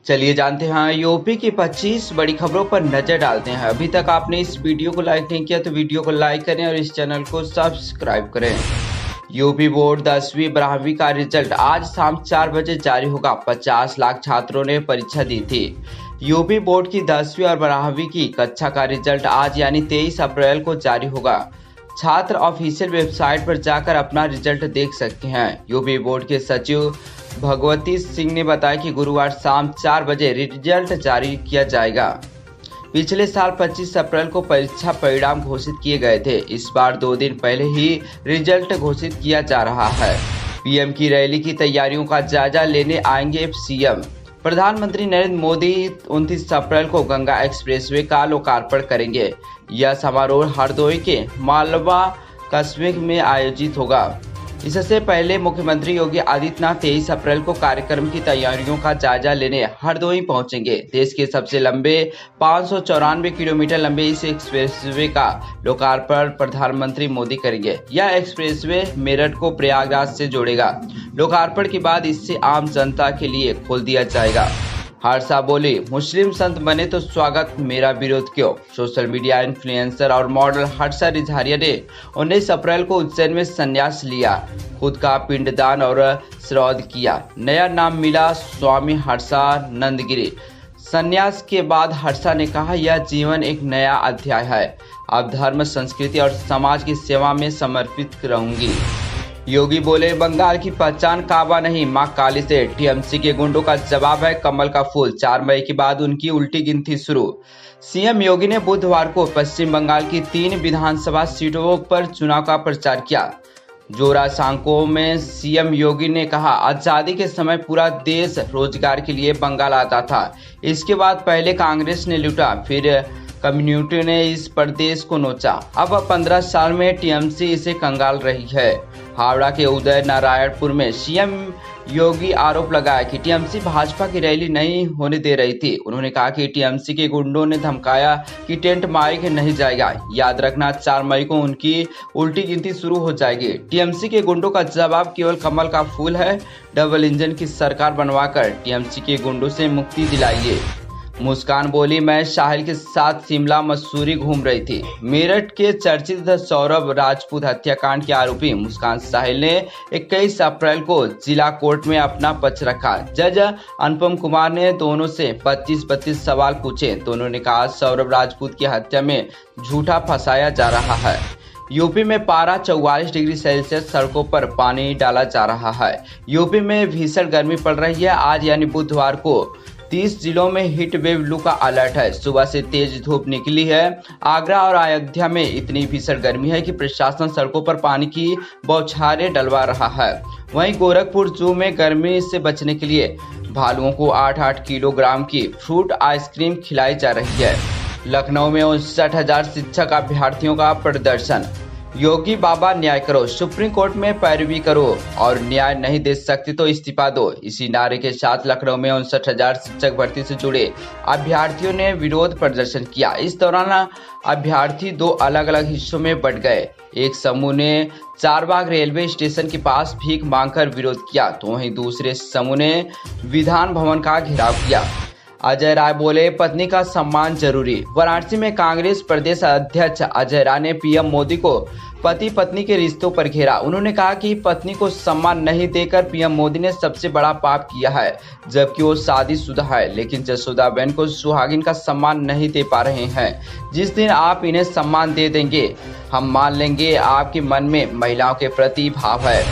चलिए जानते हैं यूपी की 25 बड़ी खबरों पर नजर डालते हैं। अभी तक आपने इस वीडियो को लाइक नहीं किया तो वीडियो को लाइक करें और इस चैनल को सब्सक्राइब करें। यूपी बोर्ड 10वीं 12वीं का रिजल्ट आज शाम 4 बजे जारी होगा। 50 लाख छात्रों ने परीक्षा दी थी। यूपी बोर्ड की 10वीं और 12वीं की कक्षा का रिजल्ट आज यानी 23 अप्रैल को जारी होगा। छात्र ऑफिशियल वेबसाइट पर जाकर अपना रिजल्ट देख सकते हैं। यूपी बोर्ड के सचिव भगवती सिंह ने बताया कि गुरुवार शाम 4 बजे रिजल्ट जारी किया जाएगा। पिछले साल 25 अप्रैल को परीक्षा परिणाम घोषित किए गए थे। इस बार 2 दिन पहले ही रिजल्ट घोषित किया जा रहा है। पीएम की रैली की तैयारियों का जायजा लेने आएंगे सीएम। प्रधानमंत्री नरेंद्र मोदी 29 अप्रैल को गंगा एक्सप्रेसवे का लोकार्पण करेंगे। यह समारोह हरदोई के मालवा कस्बे में आयोजित होगा। इससे पहले मुख्यमंत्री योगी आदित्यनाथ 23 अप्रैल को कार्यक्रम की तैयारियों का जायजा लेने हरदोई पहुंचेंगे। देश के सबसे लंबे 594 किलोमीटर लंबे इस एक्सप्रेसवे का लोकार्पण प्रधानमंत्री मोदी करेंगे। यह एक्सप्रेसवे मेरठ को प्रयागराज से जोड़ेगा। लोकार्पण के बाद इसे आम जनता के लिए खोल दिया जाएगा। हर्षा बोली, मुस्लिम संत बने तो स्वागत, मेरा विरोध क्यों। सोशल मीडिया इन्फ्लुएंसर और मॉडल हर्षा रिझारिया ने 19 अप्रैल को उज्जैन में संन्यास लिया। खुद का पिंडदान और श्राद्ध किया। नया नाम मिला स्वामी हर्षा नंदगिरी। संन्यास के बाद हर्षा ने कहा, यह जीवन एक नया अध्याय है। अब धर्म, संस्कृति और समाज की सेवा में समर्पित रहूंगी। योगी बोले, बंगाल की पहचान काबा नहीं मां काली से। टीएमसी के गुंडों का जवाब है कमल का फूल। 4 मई के बाद उनकी उल्टी गिनती शुरू। सीएम योगी ने बुधवार को पश्चिम बंगाल की 3 विधानसभा सीटों पर चुनाव का प्रचार किया। जोरासांको में सीएम योगी ने कहा, आजादी के समय पूरा देश रोजगार के लिए बंगाल आता था। इसके बाद पहले कांग्रेस ने लूटा, फिर कम्युनिटी ने इस प्रदेश को नोचा। अब 15 साल में टीएमसी इसे कंगाल रही है। हावड़ा के उदय नारायणपुर में सीएम योगी आरोप लगाया कि टीएमसी भाजपा की रैली नहीं होने दे रही थी। उन्होंने कहा कि टीएमसी के गुंडों ने धमकाया कि टेंट मारे के नहीं जाएगा। याद रखना, 4 मई को उनकी उल्टी गिनती शुरू हो जाएगी। टीएमसी के गुंडों का जवाब केवल कमल का फूल है। डबल इंजन की सरकार बनवाकर टीएमसी के गुंडों से मुक्ति दिलाइए। मुस्कान बोली, मैं साहिल के साथ शिमला मसूरी घूम रही थी। मेरठ के चर्चित सौरभ राजपूत हत्याकांड के आरोपी मुस्कान साहिल ने 21 अप्रैल को जिला कोर्ट में अपना पक्ष रखा। जज अनुपम कुमार ने दोनों से 25-32 सवाल पूछे। दोनों ने कहा, सौरभ राजपूत की हत्या में झूठा फंसाया जा रहा है। यूपी में पारा 44 डिग्री सेल्सियस, सड़कों पर पानी डाला जा रहा है। यूपी में भीषण गर्मी पड़ रही है। आज यानी बुधवार को 30 जिलों में हीट वेव लू का अलर्ट है। सुबह से तेज धूप निकली है। आगरा और अयोध्या में इतनी भीषण गर्मी है कि प्रशासन सड़कों पर पानी की बौछारें डलवा रहा है। वहीं गोरखपुर जू में गर्मी से बचने के लिए भालुओं को 8-8 किलोग्राम की फ्रूट आइसक्रीम खिलाई जा रही है। लखनऊ में 59,000 शिक्षक अभ्यर्थियों का प्रदर्शन। योगी बाबा न्याय करो, सुप्रीम कोर्ट में पैरवी करो और न्याय नहीं दे सकते तो इस्तीफा दो। इसी नारे के साथ लखनऊ में 59,000 शिक्षक भर्ती से जुड़े अभ्यर्थियों ने विरोध प्रदर्शन किया। इस दौरान अभ्यर्थी 2 अलग अलग हिस्सों में बंट गए। एक समूह ने चारबाग रेलवे स्टेशन के पास भीख मांगकर विरोध किया, तो वहीं दूसरे समूह ने विधान भवन का घेराव किया। अजय राय बोले, पत्नी का सम्मान जरूरी। वाराणसी में कांग्रेस प्रदेश अध्यक्ष अजय राय ने पीएम मोदी को पति पत्नी के रिश्तों पर घेरा। उन्होंने कहा कि पत्नी को सम्मान नहीं देकर पीएम मोदी ने सबसे बड़ा पाप किया है, जबकि वो शादीशुदा है, लेकिन जसोदाबेन को सुहागिन का सम्मान नहीं दे पा रहे हैं। जिस दिन आप इन्हें सम्मान दे देंगे, हम मान लेंगे आपके मन में महिलाओं के प्रति भाव है।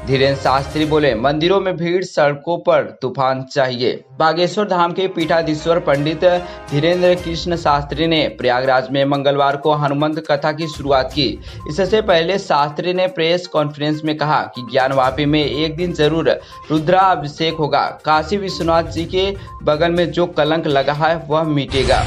धीरेन्द्र शास्त्री बोले, मंदिरों में भीड़, सड़कों पर तूफान चाहिए। बागेश्वर धाम के पीठाधीश्वर पंडित धीरेन्द्र कृष्ण शास्त्री ने प्रयागराज में मंगलवार को हनुमंत कथा की शुरुआत की। इससे पहले शास्त्री ने प्रेस कॉन्फ्रेंस में कहा कि ज्ञानवापी में एक दिन जरूर रुद्राभिषेक होगा। काशी विश्वनाथ जी के बगल में जो कलंक लगा है वह मिटेगा।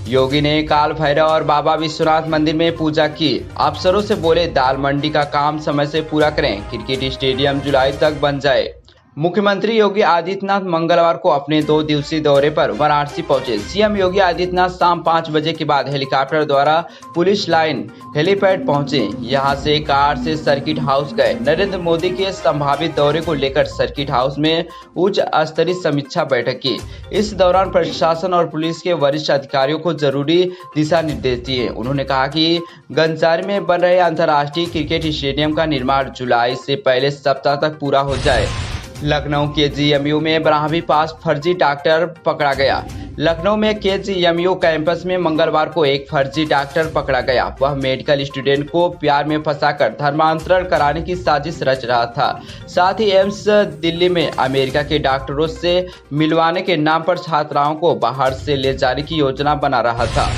योगी ने काल भैरव और बाबा विश्वनाथ मंदिर में पूजा की। अफसरों से बोले, दाल मंडी का काम समय से पूरा करें। क्रिकेट स्टेडियम जुलाई तक बन जाए। मुख्यमंत्री योगी आदित्यनाथ मंगलवार को अपने 2 दिवसीय दौरे पर वाराणसी पहुंचे। सीएम योगी आदित्यनाथ शाम 5 बजे के बाद हेलीकॉप्टर द्वारा पुलिस लाइन हेलीपैड पहुंचे। यहां से कार से सर्किट हाउस गए। नरेंद्र मोदी के संभावित दौरे को लेकर सर्किट हाउस में उच्च स्तरीय समीक्षा बैठक की। इस दौरान प्रशासन और पुलिस के वरिष्ठ अधिकारियों को जरूरी दिशा निर्देश दिए। उन्होंने कहा कि गंजारी में बन रहे अंतर्राष्ट्रीय क्रिकेट स्टेडियम का निर्माण जुलाई से पहले सप्ताह तक पूरा हो जाए। लखनऊ के जीएमयू में 12वीं पास फर्जी डॉक्टर पकड़ा गया। लखनऊ में केजीएमयू कैंपस में मंगलवार को एक फर्जी डॉक्टर पकड़ा गया। वह मेडिकल स्टूडेंट को प्यार में फंसाकर धर्मांतरण कराने की साजिश रच रहा था। साथ ही एम्स दिल्ली में अमेरिका के डॉक्टरों से मिलवाने के नाम पर छात्राओं को बाहर से ले जाने की योजना बना रहा था।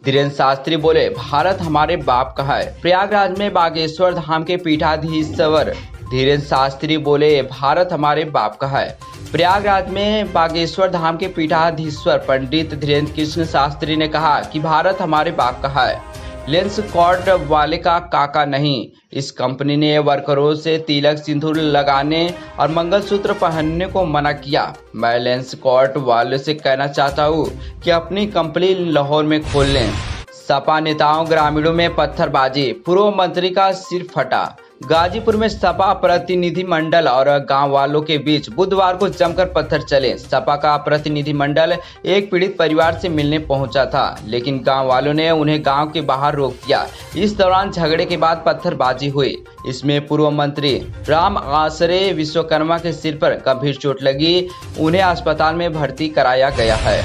धीरेन्द्र शास्त्री बोले, भारत हमारे बाप का है। प्रयागराज में बागेश्वर धाम के पीठाधीश्वर धीरेन्द्र शास्त्री बोले, भारत हमारे बाप का है। प्रयागराज में बागेश्वर धाम के पीठाधीश्वर पंडित धीरेन्द्र कृष्ण शास्त्री ने कहा कि भारत हमारे बाप का है, लेंस कॉर्ड वाले का काका नहीं। इस कंपनी ने वर्करों से तिलक सिंदूर लगाने और मंगलसूत्र पहनने को मना किया। मैं लेंस कॉर्ड वाले से कहना चाहता हूँ कि अपनी कंपनी लाहौर में खोल लें। सपा नेताओं ग्रामीणों में पत्थरबाजी, पूर्व मंत्री का सिर फटा। गाजीपुर में सपा प्रतिनिधिमंडल और गांव वालों के बीच बुधवार को जमकर पत्थर चले। सपा का प्रतिनिधिमंडल एक पीड़ित परिवार से मिलने पहुंचा था, लेकिन गांव वालों ने उन्हें गांव के बाहर रोक दिया। इस दौरान झगड़े के बाद पत्थरबाजी हुई। इसमें पूर्व मंत्री राम आसरे विश्वकर्मा के सिर पर गंभीर चोट लगी। उन्हें अस्पताल में भर्ती कराया गया है।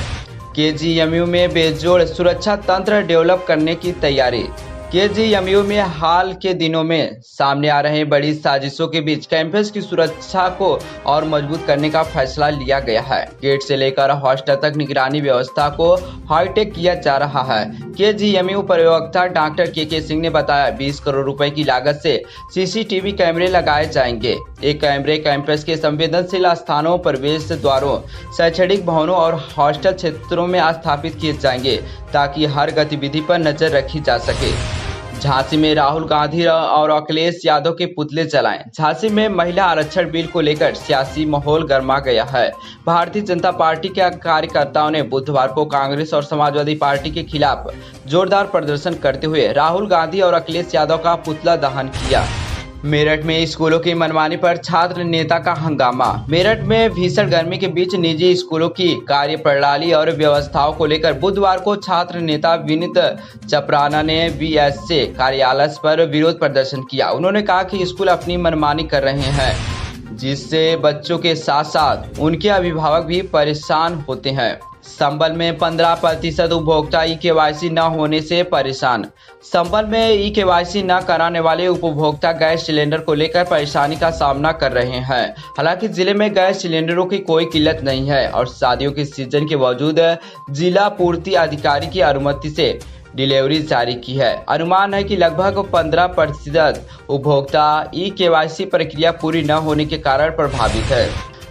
केजीएमयू में बेजोड़ सुरक्षा तंत्र डेवलप करने की तैयारी। केजीएमयू में हाल के दिनों में सामने आ रहे बड़ी साजिशों के बीच कैंपस की सुरक्षा को और मजबूत करने का फैसला लिया गया है। गेट से लेकर हॉस्टल तक निगरानी व्यवस्था को हाईटेक किया जा रहा है। केजीएमयू प्रवक्ता डॉक्टर के सिंह ने बताया, 20 करोड़ रुपए की लागत से सीसीटीवी कैमरे लगाए जाएंगे। एक कैमरे कैंपस के संवेदनशील स्थानों, प्रवेश द्वारों, शैक्षणिक भवनों और हॉस्टल क्षेत्रों में स्थापित किए जाएंगे ताकि हर गतिविधि पर नजर रखी जा सके। झांसी में राहुल गांधी और अखिलेश यादव के पुतले जलाएं। झांसी में महिला आरक्षण बिल को लेकर सियासी माहौल गर्मा गया है। भारतीय जनता पार्टी के कार्यकर्ताओं ने बुधवार को कांग्रेस और समाजवादी पार्टी के खिलाफ जोरदार प्रदर्शन करते हुए राहुल गांधी और अखिलेश यादव का पुतला दहन किया। मेरठ में स्कूलों की मनमानी पर छात्र नेता का हंगामा। मेरठ में भीषण गर्मी के बीच निजी स्कूलों की कार्यप्रणाली और व्यवस्थाओं को लेकर बुधवार को छात्र नेता विनीत चपराना ने बीएसए कार्यालय पर विरोध प्रदर्शन किया। उन्होंने कहा कि स्कूल अपनी मनमानी कर रहे हैं, जिससे बच्चों के साथ साथ उनके अभिभावक भी परेशान होते हैं। संबल में 15% उपभोक्ता ई-केवाईसी न होने से परेशान। संबल में ई-केवाईसी न कराने वाले उपभोक्ता गैस सिलेंडर को लेकर परेशानी का सामना कर रहे हैं। हालांकि जिले में गैस सिलेंडरों की कोई किल्लत नहीं है और शादियों के सीजन के बावजूद जिला पूर्ति अधिकारी की अनुमति से डिलीवरी जारी की है। अनुमान है कि लगभग 15% उपभोक्ता ई-केवाईसी प्रक्रिया पूरी न होने के कारण प्रभावित है।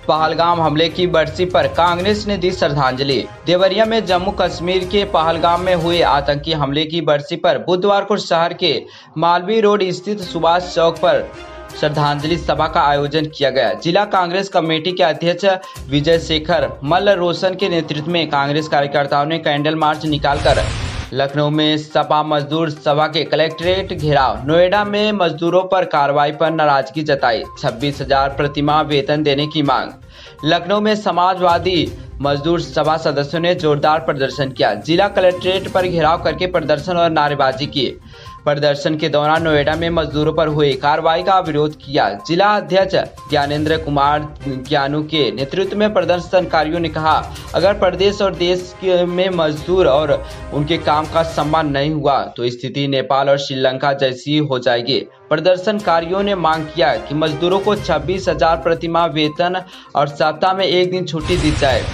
पहलगाम हमले की बरसी पर कांग्रेस ने दी श्रद्धांजलि। देवरिया में जम्मू कश्मीर के पहलगाम में हुए आतंकी हमले की बरसी पर बुधवार को शहर के मालवीय रोड स्थित सुभाष चौक पर श्रद्धांजलि सभा का आयोजन किया गया। जिला कांग्रेस कमेटी के अध्यक्ष विजय शेखर मल्ल रोशन के नेतृत्व में कांग्रेस कार्यकर्ताओं ने कैंडल मार्च निकालकर लखनऊ में सपा मजदूर सभा के कलेक्ट्रेट घेराव। नोएडा में मजदूरों पर कार्रवाई पर नाराजगी जताई। 26,000 प्रतिमाह वेतन देने की मांग। लखनऊ में समाजवादी मजदूर सभा सदस्यों ने जोरदार प्रदर्शन किया। जिला कलेक्ट्रेट पर घेराव करके प्रदर्शन और नारेबाजी की। प्रदर्शन के दौरान नोएडा में मजदूरों पर हुई कार्रवाई का विरोध किया। जिला अध्यक्ष ज्ञानेंद्र कुमार ज्ञानू के नेतृत्व में प्रदर्शनकारियों ने कहा, अगर प्रदेश और देश में मजदूर और उनके काम का सम्मान नहीं हुआ तो स्थिति नेपाल और श्रीलंका जैसी हो जाएगी। प्रदर्शनकारियों ने मांग किया कि मजदूरों को 26,000 प्रतिमाह वेतन और सप्ताह में एक दिन छुट्टी दी जाए।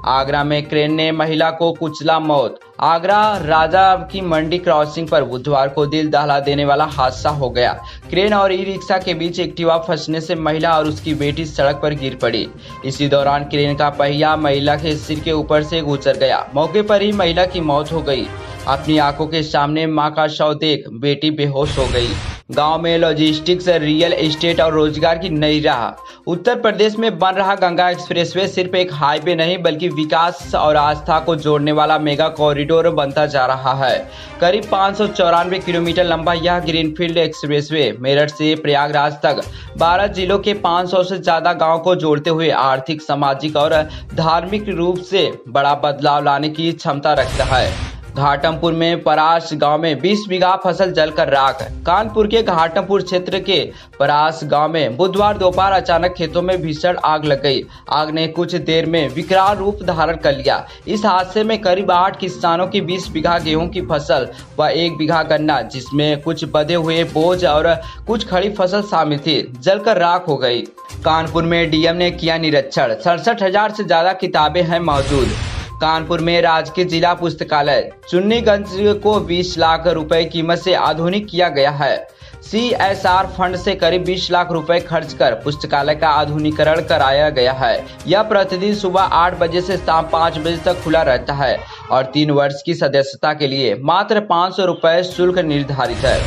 आगरा में क्रेन ने महिला को कुचला, मौत। आगरा राजा की मंडी क्रॉसिंग पर बुधवार को दिल दहला देने वाला हादसा हो गया। क्रेन और ई रिक्शा के बीच एक्टिवा फंसने से महिला और उसकी बेटी सड़क पर गिर पड़ी। इसी दौरान क्रेन का पहिया महिला के सिर के ऊपर से गुजर गया। मौके पर ही महिला की मौत हो गई। अपनी आंखों के सामने मां का शव देख बेटी बेहोश हो गई। गांव में लॉजिस्टिक्स, रियल एस्टेट और रोजगार की नई राह। उत्तर प्रदेश में बन रहा गंगा एक्सप्रेसवे सिर्फ एक हाईवे नहीं बल्कि विकास और आस्था को जोड़ने वाला मेगा कॉरिडोर बनता जा रहा है। करीब 594 किलोमीटर लंबा यह ग्रीनफील्ड एक्सप्रेसवे मेरठ से प्रयागराज तक 12 जिलों के 500 से ज्यादा गाँव को जोड़ते हुए आर्थिक, सामाजिक और धार्मिक रूप से बड़ा बदलाव लाने की क्षमता रखता है। घाटमपुर में परास गांव में 20 बीघा फसल जलकर राख। कानपुर के घाटमपुर क्षेत्र के परास गांव में बुधवार दोपहर अचानक खेतों में भीषण आग लग गई। आग ने कुछ देर में विकराल रूप धारण कर लिया। इस हादसे में करीब 8 किसानों की 20 बीघा गेहूं की फसल व 1 बीघा गन्ना, जिसमें कुछ बंधे हुए बोझ और कुछ खड़ी फसल शामिल थी, जलकर राख हो गई। कानपुर में डीएम ने किया निरीक्षण। 67,000 से ज्यादा किताबें हैं मौजूद। कानपुर में राजकीय जिला पुस्तकालय चुन्नीगंज को 20 लाख रुपए कीमत से आधुनिक किया गया है। CSR फंड से करीब 20 लाख रुपए खर्च कर पुस्तकालय का आधुनिकीकरण कराया गया है। यह प्रतिदिन सुबह 8 बजे से शाम 5 बजे तक खुला रहता है और 3 वर्ष की सदस्यता के लिए मात्र 500 रुपए शुल्क निर्धारित है।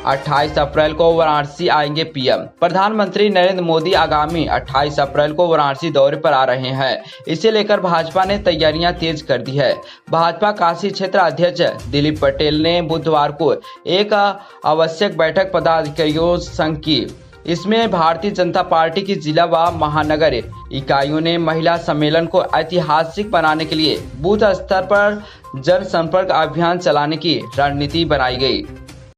28 अप्रैल को वाराणसी आएंगे पीएम। प्रधानमंत्री नरेंद्र मोदी आगामी 28 अप्रैल को वाराणसी दौरे पर आ रहे हैं। इसे लेकर भाजपा ने तैयारियां तेज कर दी है। भाजपा काशी क्षेत्र अध्यक्ष दिलीप पटेल ने बुधवार को एक आवश्यक बैठक पदाधिकारियों संघ की। इसमें भारतीय जनता पार्टी की जिला व महानगर इकाइयों ने महिला सम्मेलन को ऐतिहासिक बनाने के लिए बूथ स्तर पर जनसंपर्क अभियान चलाने की रणनीति बनाई गई।